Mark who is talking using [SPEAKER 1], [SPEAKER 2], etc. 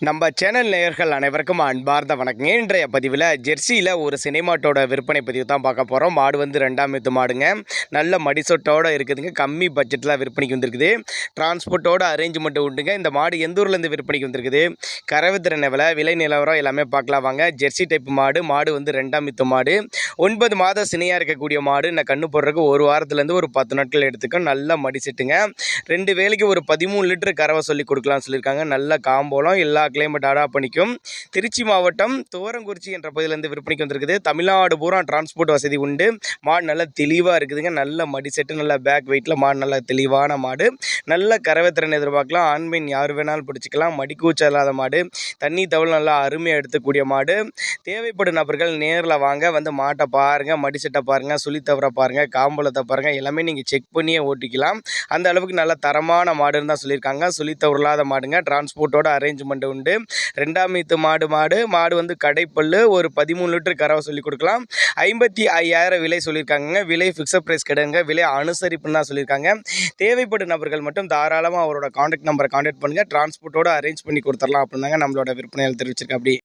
[SPEAKER 1] நம்ம சேனல் நேயர்கள் அனைவருக்கும் அன்பார்ந்த வணக்கங்க. இன்றைய பதிவில் ஜெர்சியில் ஒரு சினைமாட்டோட விற்பனை பதிவு தான் பார்க்க போகிறோம். மாடு வந்து 2ஆம் ஈத்து மாடுங்க. நல்ல மடிசொட்டோடு இருக்குதுங்க. கம்மி பட்ஜெட்டில் விற்பனைக்கு வந்திருக்குது. டிரான்ஸ்போர்ட்டோட அரேஞ்ச்மெண்ட் உண்டுங்க. இந்த மாடு எந்த ஊர்லேருந்து விற்பனைக்கு வந்திருக்குது, கறவைத்திறன் எவ்வளோ, விலை நிலவரம் எல்லாமே பார்க்கலாம் வாங்க. ஜெர்சி டைப் மாடு வந்து 2ஆம் ஈத்து மாடு, 9 மாத சினையாக இருக்கக்கூடிய மாடு. நான் கண்ணு போடுறதுக்கு ஒரு வாரத்துலேருந்து ஒரு 10 நாட்கள் எடுத்துக்கும். நல்ல மடிசெட்டுங்க. 2 வேலைக்கு ஒரு 13 லிட்டர் கறவை சொல்லி கொடுக்கலாம்னு சொல்லியிருக்காங்க. நல்ல காம்போலம் எல்லா கிளைமேட் அடாப்ட் பண்ணிக்கும். திருச்சி மாவட்டம் துவரங்குறிச்சி என்ற பகுதியிலேருந்து விற்பனைக்கு வந்திருக்குது. தமிழ்நாடு பூரா டிரான்ஸ்போர்ட் வசதி உண்டு. மாடு நல்லா தெளிவாக இருக்குதுங்க. நல்ல மடி செட்டு, நல்ல பேக் வெயிட்டில் மாடு, நல்ல தெளிவான மாடு. நல்ல கறவைத்திறன் எதிர்பார்க்கலாம். ஆண்மீன் யார் வேணாலும் பிடிச்சிக்கலாம். மடிக்கூச்சல் இல்லாத மாடு, தண்ணி தவள் நல்லா அருமையாக எடுத்துக்கூடிய மாடு. தேவைப்படும் நபர்கள் நேரில் வாங்க, வந்து மாட்டை பாருங்கள், மடி செட்டை பாருங்கள், சுழி தவற பாருங்கள், காம்பளத்தை பாருங்கள், எல்லாமே நீங்கள் செக் பண்ணியே ஓட்டிக்கலாம். அந்த அளவுக்கு நல்ல தரமான மாடுன்னு தான் சொல்லியிருக்காங்க. சுழி தவறில்லாத மாடுங்க. டிரான்ஸ்போர்ட்டோட அரேஞ்ச்மெண்ட் உண்டு. 2ஆம் ஈத்து மாடு வந்து கடைப்பல்லு, ஒரு 13 லிட்டர் கறவை சொல்லி கொடுக்கலாம். 55,000 விலை சொல்லியிருக்காங்க. விலை ஃபிக்ஸட் ப்ரைஸ் கிடையாதுங்க. விலை அனுசரிப்புன்னு தான் சொல்லியிருக்காங்க. தேவைப்படும் நபர்கள் மட்டும் தாராளமாக அவரோட கான்டாக்ட் நம்பரை கான்டாக்ட் பண்ணுங்கள். டிரான்ஸ்போர்ட்டோட அரேஞ்ச் பண்ணி கொடுத்துடலாம் அப்படின்னு தாங்க நம்மளோட விற்பனையாளர் தெரிவிச்சிருக்கேன். அப்படி